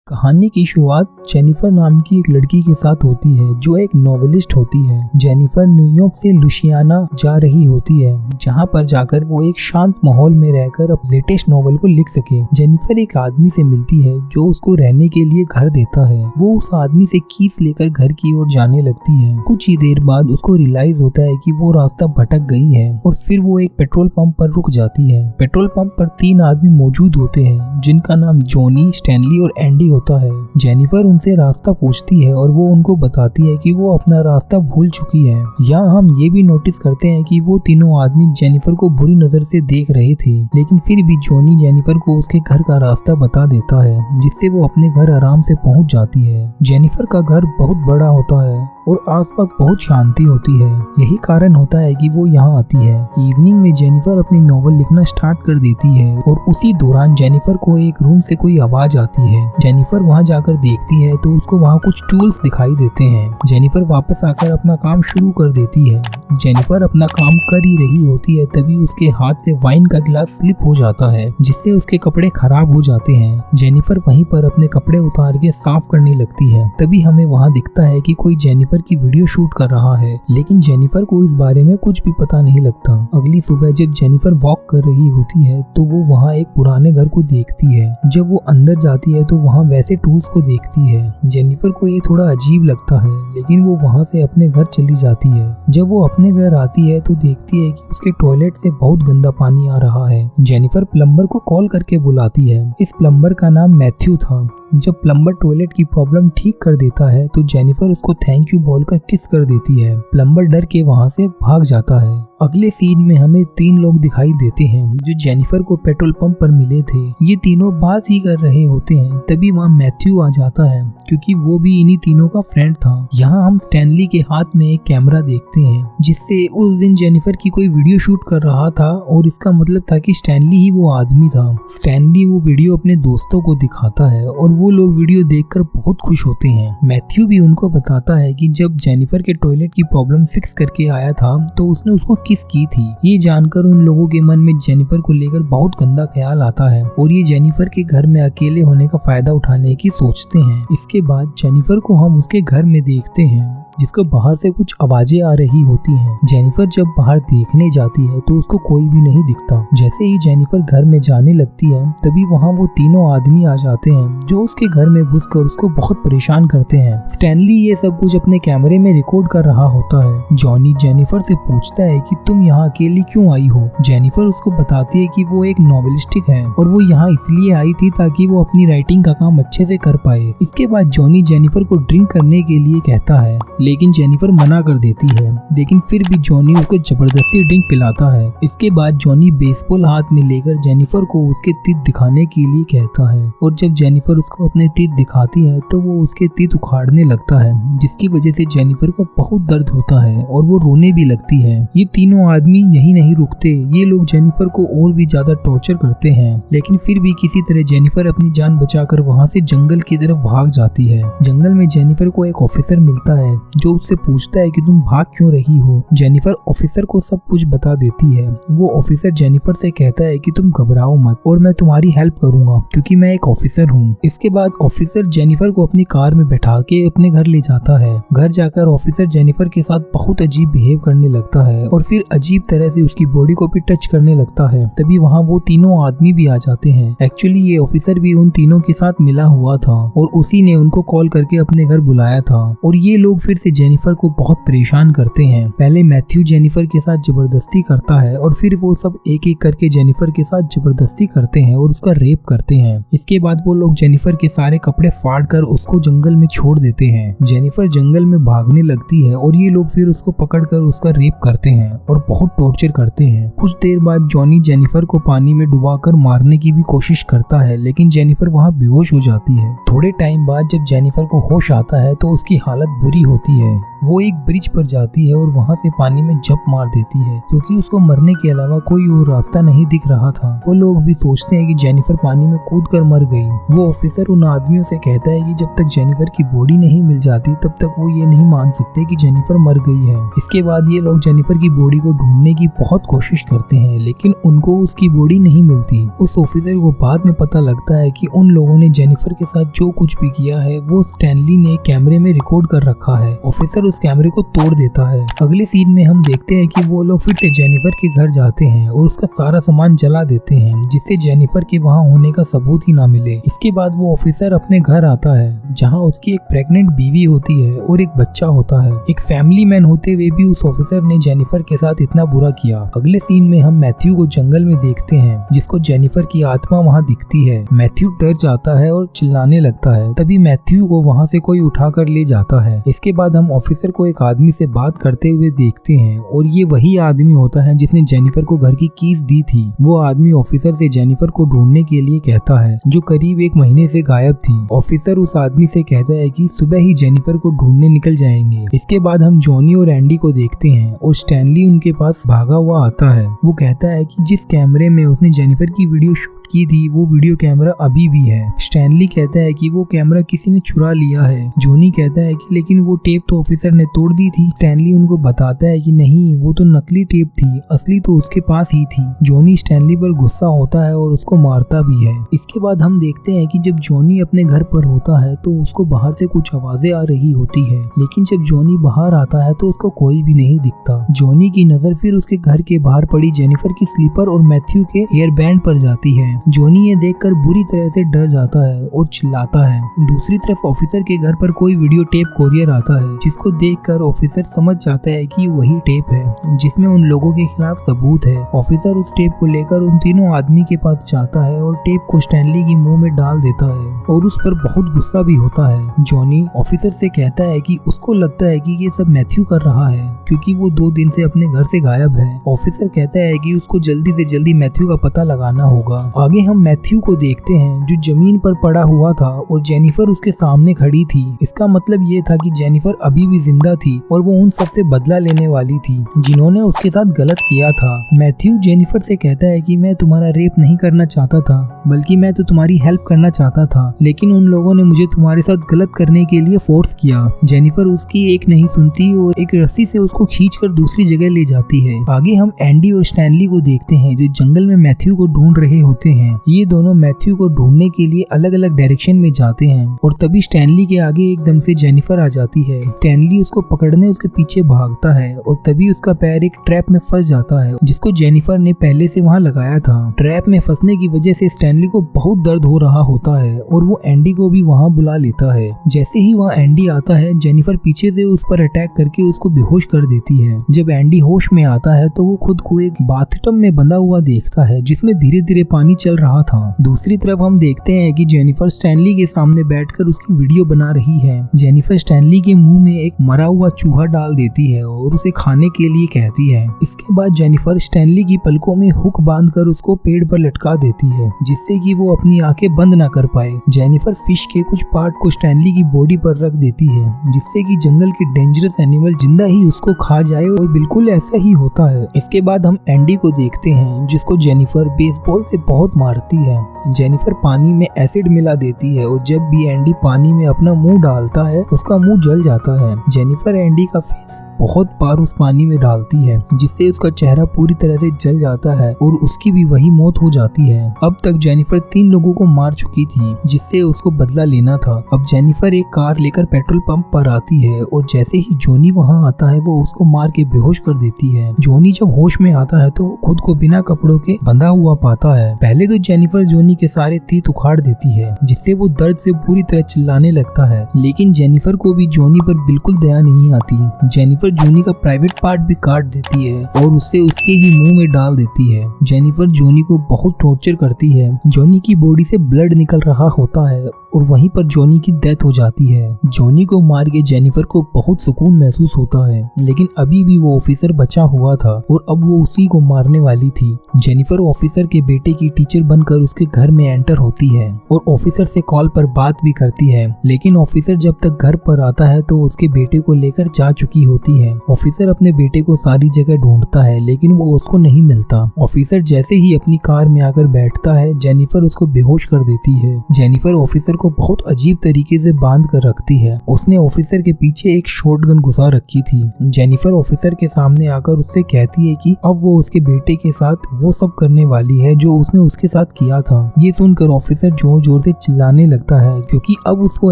कहानी की शुरुआत जेनिफर नाम की एक लड़की के साथ होती है जो एक नॉवेलिस्ट होती है। जेनिफर न्यूयॉर्क से लुसियाना जा रही होती है जहां पर जाकर वो एक शांत माहौल में रहकर अपने लेटेस्ट नॉवेल को लिख सके। जेनिफर एक आदमी से मिलती है जो उसको रहने के लिए घर देता है। वो उस आदमी से कीस लेकर घर की ओर जाने लगती है। कुछ ही देर बाद उसको रियलाइज होता है कि वो रास्ता भटक गई है और फिर वो एक पेट्रोल पंप पर रुक जाती है। पेट्रोल पंप पर 3 आदमी मौजूद होते हैं जिनका नाम जॉनी, स्टैनली और एंडी होता है। जेनिफर उनसे रास्ता पूछती है और वो उनको बताती है कि वो अपना रास्ता भूल चुकी है। यहाँ हम ये भी नोटिस करते हैं कि वो तीनों आदमी जेनिफर को बुरी नजर से देख रहे थे, लेकिन फिर भी जॉनी जेनिफर को उसके घर का रास्ता बता देता है जिससे वो अपने घर आराम से पहुंच जाती है। जेनिफर का घर बहुत बड़ा होता है और आसपास बहुत शांति होती है। यही कारण होता है कि वो यहाँ आती है। इवनिंग में जेनिफर अपनी नॉवल लिखना स्टार्ट कर देती है और उसी दौरान जेनिफर को एक रूम से कोई आवाज आती है। जेनिफर वहाँ जाकर देखती है तो उसको वहाँ कुछ टूल्स दिखाई देते हैं। जेनिफर वापस आकर अपना काम शुरू कर देती है। जेनिफर अपना काम कर ही रही होती है तभी उसके हाथ से वाइन का गिलास स्लिप हो जाता है जिससे उसके कपड़े खराब हो जाते हैं। जेनिफर वहीं पर अपने कपड़े उतार के साफ करने लगती है। तभी हमें वहाँ दिखता है कि कोई जेनिफर की वीडियो शूट कर रहा है, लेकिन जेनिफर को इस बारे में कुछ भी पता नहीं लगता। अगली सुबह जब जेनिफर वॉक कर रही होती है तो वो वहाँ एक पुराने घर को देखती है। जब वो अंदर जाती है तो वहाँ वैसे टूल्स को देखती है। जेनिफर को ये थोड़ा अजीब लगता है, लेकिन वो वहाँ से अपने घर चली जाती है। जब वो अपने घर आती है तो देखती है कि उसके टॉयलेट से बहुत गंदा पानी आ रहा है। जेनिफर प्लम्बर को कॉल करके बुलाती है। इस प्लम्बर का नाम मैथ्यू था। जब प्लम्बर टॉयलेट की प्रॉब्लम ठीक कर देता है तो जेनिफर उसको थैंक यू बोलकर किस कर देती है। प्लम्बर डर के वहाँ से भाग जाता है। अगले सीन में हमें 3 लोग दिखाई देते हैं जो जेनिफर को पेट्रोल पंप पर मिले थे। ये तीनों बात ही कर रहे होते हैं। तभी वहाँ मैथ्यू आ जाता है क्योंकि वो भी इन्हीं तीनों का फ्रेंड था। यहाँ हम स्टैनली के हाथ में एक कैमरा देखते हैं जिससे उस दिन जेनिफर की कोई वीडियो शूट कर रहा था और इसका मतलब था कि स्टैनली ही वो आदमी था। स्टैनली वो वीडियो अपने दोस्तों को दिखाता है और वो लोग वीडियो देखकर बहुत खुश होते हैं। मैथ्यू भी उनको बताता है कि जब जेनिफर के टॉयलेट की प्रॉब्लम फिक्स करके आया था तो उसने उसको किस की थी। ये जानकर उन लोगों के मन में जेनिफर को लेकर बहुत गंदा ख्याल आता है और ये जेनिफर के घर में अकेले होने का फायदा उठाने की सोचते हैं। इसके बाद जेनिफर को हम उसके घर में देखते हैं जिसको बाहर से कुछ आवाजें आ रही होती हैं। जेनिफर जब बाहर देखने जाती है तो उसको कोई भी नहीं दिखता। जैसे ही जेनिफर घर में जाने लगती है तभी वहाँ वो तीनों आदमी आ जाते हैं जो उसके घर में घुसकर उसको बहुत परेशान करते हैं। स्टैनली ये सब कुछ अपने कैमरे में रिकॉर्ड कर रहा होता है। जॉनी जेनिफर से पूछता है कि तुम यहाँ अकेली क्यों आई हो। जेनिफर उसको बताती है कि वो एक नॉवेलिस्टिक है और वो यहाँ इसलिए आई थी ताकि वो अपनी राइटिंग का काम अच्छे से कर पाए। इसके बाद जॉनी जेनिफर को ड्रिंक करने के लिए कहता है, लेकिन जेनिफर मना कर देती है। लेकिन फिर भी जॉनी उसको जबरदस्ती ड्रिंक पिलाता है। इसके बाद जॉनी बेसबॉल हाथ में लेकर जेनिफर को उसके तीत दिखाने के लिए कहता है और जब जेनिफर उसको अपने तीत दिखाती है तो वो उसके तीत उखाड़ने लगता है जिसकी वजह से जेनिफर को बहुत दर्द होता है और वो रोने भी लगती है। ये तीनों आदमी यही नहीं रुकते। ये लोग जेनिफर को और भी ज्यादा टॉर्चर करते हैं, लेकिन फिर भी किसी तरह जेनिफर अपनी जान बचाकर वहाँ से जंगल की तरफ भाग जाती है। जंगल में जेनिफर को एक ऑफिसर मिलता है जो उससे पूछता है कि तुम भाग क्यों रही हो। जेनिफर ऑफिसर को सब कुछ बता देती है। वो ऑफिसर जेनिफर से कहता है कि तुम घबराओ मत और मैं तुम्हारी हेल्प करूंगा क्योंकि मैं एक ऑफिसर हूँ। इसके बाद ऑफिसर जेनिफर को अपनी कार में बैठा के अपने घर ले जाता है। घर जाकर ऑफिसर जेनिफर के साथ बहुत अजीब बिहेव करने लगता है और फिर अजीब तरह से उसकी बॉडी को भी टच करने लगता है। तभी वहाँ वो तीनों आदमी भी आ जाते हैं। एक्चुअली ये ऑफिसर भी उन तीनों के साथ मिला हुआ था और उसी ने उनको कॉल करके अपने घर बुलाया था और ये लोग फिर से जेनिफर को बहुत परेशान करते हैं। पहले मैथ्यू जेनिफर के साथ जबरदस्ती करता है और फिर वो सब एक एक करके जेनिफर के साथ जबरदस्ती करते हैं और उसका रेप करते हैं। इसके बाद वो लोग जेनिफर के सारे कपड़े फाड़ कर उसको जंगल में छोड़ देते हैं। जेनिफर जंगल में भागने लगती है और ये लोग फिर उसको पकड़कर उसका रेप करते हैं और बहुत टॉर्चर करते हैं। कुछ देर बाद जॉनी जेनिफर को पानी में डुबाकर मारने की भी कोशिश करता है, लेकिन जेनिफर वहाँ बेहोश हो जाती है। थोड़े टाइम बाद जब जेनिफर को होश आता है तो उसकी हालत बुरी होती है। वो एक ब्रिज पर जाती है और वहाँ से पानी में जंप मार देती है क्योंकि उसको मरने के अलावा कोई और रास्ता नहीं दिख रहा था। वो लोग भी सोचते हैं कि जेनिफर पानी में कूदकर मर गई। वो ऑफिसर उन आदमियों से कहता है कि जब तक जेनिफर की बॉडी नहीं मिल जाती तब तक वो ये नहीं मान सकते कि जेनिफर मर गई है। इसके बाद ये लोग जेनिफर की बॉडी को ढूंढने की बहुत कोशिश करते हैं लेकिन उनको उसकी बॉडी नहीं मिलती। उस ऑफिसर को बाद में पता लगता है कि उन लोगों ने जेनिफर के साथ जो कुछ भी किया है वो स्टैनली ने कैमरे में रिकॉर्ड कर रखा है। ऑफिसर उस कैमरे को तोड़ देता है। अगले सीन में हम देखते हैं कि वो लोग फिर से जेनिफर के घर जाते हैं और उसका सारा सामान जला देते हैं जिससे जेनिफर के वहाँ होने का सबूत ही ना मिले। इसके बाद वो ऑफिसर अपने घर आता है जहाँ उसकी एक प्रेग्नेंट बीवी होती है और एक बच्चा होता है। एक फैमिली मैन होते हुए भी उस ऑफिसर ने जेनिफर के साथ इतना बुरा किया। अगले सीन में हम मैथ्यू को जंगल में देखते हैं जिसको जेनिफर की आत्मा वहाँ दिखती है। मैथ्यू डर जाता है और चिल्लाने लगता है। तभी मैथ्यू को वहाँ से कोई उठाकर ले जाता है। इसके बाद हम ऑफिसर को एक आदमी से बात करते हुए देखते हैं और ये वही आदमी होता है जिसने जेनिफर को घर की कीज दी थी। वो आदमी ऑफिसर से जेनिफर को ढूंढने के लिए कहता है जो करीब 1 महीने से गायब थी। ऑफिसर उस आदमी से कहता है कि सुबह ही जेनिफर को ढूंढने निकल जाएंगे। इसके बाद हम जॉनी और एंडी को देखते हैं और स्टैनली उनके पास भागा हुआ आता है। वो कहता है कि जिस कैमरे में उसने जेनिफर की वीडियो शूट की थी वो वीडियो कैमरा अभी भी है। स्टैनली कहता है कि वो कैमरा किसी ने चुरा लिया है। जॉनी कहता है कि लेकिन वो टेप तो ऑफिसर ने तोड़ दी थी। स्टैनली उनको बताता है कि नहीं, वो तो नकली टेप थी, असली तो उसके पास ही थी। जॉनी स्टैनली पर गुस्सा होता है और उसको मारता भी है। इसके बाद हम देखते हैं कि जब जॉनी अपने घर पर होता है तो उसको बाहर से कुछ आवाजें आ रही होती है लेकिन जब जॉनी बाहर आता है तो उसको कोई भी नहीं दिखता। जॉनी की नजर फिर उसके घर के बाहर पड़ी जेनिफर की स्लीपर और मैथ्यू के हेयर बैंड पर जाती है। जॉनी ये देखकर बुरी तरह से डर जाता है और चिल्लाता है। दूसरी तरफ ऑफिसर के घर पर कोई वीडियो टेप कोरियर आता है जिसको देखकर ऑफिसर समझ जाता है कि वही टेप है जिसमें उन लोगों के खिलाफ सबूत है। ऑफिसर उस टेप को लेकर उन तीनों आदमी के पास जाता है और टेप को स्टैनली की मुंह में डाल देता है और उस पर बहुत गुस्सा भी होता है। जॉनी ऑफिसर से कहता है कि उसको लगता है कि ये सब मैथ्यू कर रहा है क्योंकि वो 2 दिन से अपने घर से गायब है। ऑफिसर कहता है कि उसको जल्दी से जल्दी मैथ्यू का पता लगाना होगा। आगे हम मैथ्यू को देखते हैं जो जमीन पर पड़ा हुआ था और जेनिफर उसके सामने खड़ी थी। इसका मतलब ये था कि जेनिफर अभी भी जिंदा थी और वो उन सबसे बदला लेने वाली थी जिन्होंने उसके साथ गलत किया था। मैथ्यू जेनिफर से कहता है कि मैं तुम्हारा रेप नहीं करना चाहता था बल्कि मैं तो तुम्हारी हेल्प करना चाहता था, लेकिन उन लोगों ने मुझे तुम्हारे साथ गलत करने के लिए फोर्स किया। जेनिफर उसकी एक नहीं सुनती और एक रस्सी से उसको खींचकर दूसरी जगह ले जाती है। आगे हम एंडी और स्टैनली को देखते हैं जो जंगल में मैथ्यू को ढूंढ रहे होते हैं। ये दोनों मैथ्यू को ढूंढने के लिए अलग अलग डायरेक्शन में जाते हैं और तभी स्टैनली के आगे एकदम से जेनिफर आ जाती है। स्टैनली उसको पकड़ने उसके पीछे भागता है और तभी उसका पैर एक ट्रैप में फंस जाता है जिसको जेनिफर ने पहले से वहाँ लगाया था। ट्रैप में फंसने की वजह से स्टैनली को बहुत दर्द हो रहा होता है और वो एंडी को भी वहाँ बुला लेता है। जैसे ही वहाँ एंडी आता है जेनिफर पीछे से उस पर अटैक करके उसको बेहोश कर देती है। जब एंडी होश में आता है तो वो खुद को एक बाथटब में बंधा हुआ देखता है जिसमें धीरे धीरे पानी चल रहा था। दूसरी तरफ हम देखते हैं कि जेनिफर स्टैनली के सामने बैठकर उसकी वीडियो बना रही है। जेनिफर स्टैनली के मुंह में एक मरा हुआ चूहा डाल देती है और उसे खाने के लिए कहती है। इसके बाद जेनिफर स्टैनली की पलकों में हुक बांधकर उसको पेड़ पर लटका देती है जिससे कि वो अपनी आंखें बंद ना कर पाए। जेनिफर फिश के कुछ पार्ट को स्टैनली की बॉडी पर रख देती है जिससे कि जंगल के डेंजरस एनिमल जिंदा ही उसको खा जाए और बिल्कुल ऐसा ही होता है। इसके बाद हम एंडी को देखते हैं जिसको जेनिफर बेसबॉल से बहुत मारती है। जेनिफर पानी में एसिड मिला देती है और जब भी एंडी पानी में अपना मुंह डालता है उसका मुंह जल जाता है। जेनिफर एंडी का फेस बहुत बार उस पानी में डालती है जिससे उसका चेहरा पूरी तरह से जल जाता है और उसकी भी वही मौत हो जाती है। अब तक जेनिफर 3 लोगों को मार चुकी थी जिससे उसको बदला लेना था। अब जेनिफर एक कार लेकर पेट्रोल पंप पर आती है और जैसे ही जॉनी वहां आता है वो उसको मार के बेहोश कर देती है। जॉनी जब होश में आता है तो खुद को बिना कपड़ों के बंधा हुआ पाता है। पहले तो जेनिफर जॉनी के सारे तीत उखाड़ देती है जिससे वो दर्द से पूरी तरह चिल्लाने लगता है, लेकिन जेनिफर को भी जॉनी पर बिल्कुल दया नहीं आती। जेनिफर जेनिफर जॉनी का प्राइवेट पार्ट भी काट देती है और उससे उसके ही मुंह में डाल देती है। जेनिफर जॉनी को बहुत टॉर्चर करती है। जॉनी की बॉडी से ब्लड निकल रहा होता है और वहीं पर जॉनी की डेथ हो जाती है। जॉनी को मार के जेनिफर को बहुत सुकून महसूस होता है, लेकिन अभी भी वो ऑफिसर बचा हुआ था और अब वो उसी को मारने वाली थी। जेनिफर ऑफिसर के बेटे की टीचर बनकर उसके घर में एंटर होती है और ऑफिसर से कॉल पर बात भी करती है, लेकिन ऑफिसर जब तक घर पर आता है तो उसके बेटे को लेकर जा चुकी होती है। ऑफिसर अपने बेटे को सारी जगह ढूंढता है, लेकिन वो उसको नहीं मिलता। ऑफिसर जैसे ही अपनी कार में आकर बैठता है, जेनिफर उसको बेहोश कर देती है। जेनिफर ऑफिसर को बहुत अजीब तरीके से बांध कर रखती है। उसने ऑफिसर के पीछे एक शॉटगन घुसा रखी थी। जेनिफर ऑफिसर के सामने आकर उससे कहती है कि अब वो उसके बेटे के साथ वो सब करने वाली है जो उसने उसके साथ किया था। ये सुनकर ऑफिसर जोर जोर से चिल्लाने लगता है, क्योंकि अब उसको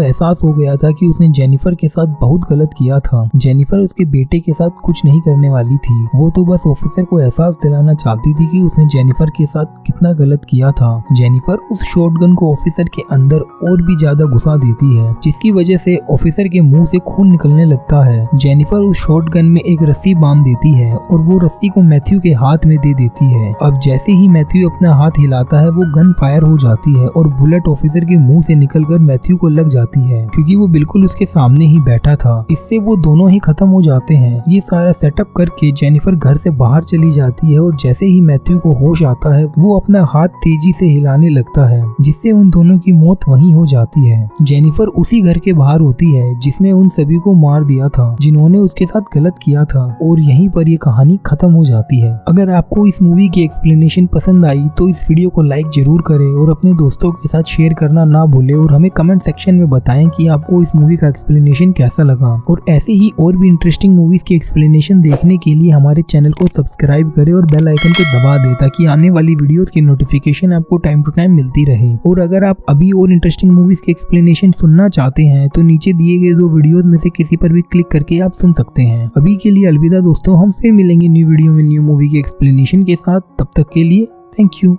एहसास हो गया था कि उसने जेनिफर के साथ बहुत गलत किया था। जेनिफर उसके बेटे के साथ कुछ नहीं करने वाली थी, वो तो बस ऑफिसर को एहसास दिलाना चाहती थी कि उसने जेनिफर के साथ कितना गलत किया था। जेनिफर उस शॉटगन को ऑफिसर के अंदर और भी ज्यादा घुसा देती है, जिसकी वजह से ऑफिसर के मुंह से खून निकलने लगता है। जेनिफर उस शॉटगन में एक रस्सी बांध देती है और वो रस्सी को मैथ्यू के हाथ में दे देती है। अब जैसे ही मैथ्यू अपना हाथ हिलाता है, वो गन फायर हो जाती है और बुलेट ऑफिसर के मुंह से निकलकर मैथ्यू को लग जाती है, क्योंकि वो बिल्कुल उसके सामने ही बैठा था। इससे वो दोनों ही खत्म हो जाते हैं। ये सारा सेटअप करके जेनिफर घर से बाहर चली जाती है और जैसे ही मैथ्यू को होश आता है, वो अपना हाथ तेजी से हिलाने लगता है, जिससे उन दोनों की मौत वहीं हो जाती है। जेनिफर उसी घर के बाहर होती है जिसमें उन सभी को मार दिया था, जिन्होंने उसके साथ गलत किया था, और यहीं पर ये कहानी खत्म हो जाती है। अगर आपको इस मूवी की एक्सप्लेनेशन पसंद आई तो इस वीडियो को लाइक जरूर करें और अपने दोस्तों के साथ शेयर करना ना भूलें, और हमें कमेंट सेक्शन में बताएं कि आपको इस मूवी का एक्सप्लेनेशन कैसा लगा। और ऐसे ही और भी इंटरेस्टिंग मूवीज की एक्सप्लेनेशन देखने के लिए हमारे चैनल को सब्सक्राइब करें और बेल आइकन को दबा दें, ताकि आने वाली वीडियोस की नोटिफिकेशन आपको टाइम टू टाइम मिलती रहे। और अगर आप अभी और इंटरेस्टिंग मूवीज की एक्सप्लेनेशन सुनना चाहते हैं तो नीचे दिए गए 2 वीडियोस में से किसी पर भी क्लिक करके आप सुन सकते हैं। अभी के लिए अलविदा दोस्तों, हम फिर मिलेंगे न्यू वीडियो में न्यू मूवी की एक्सप्लेनेशन के साथ। तब तक के लिए थैंक यू।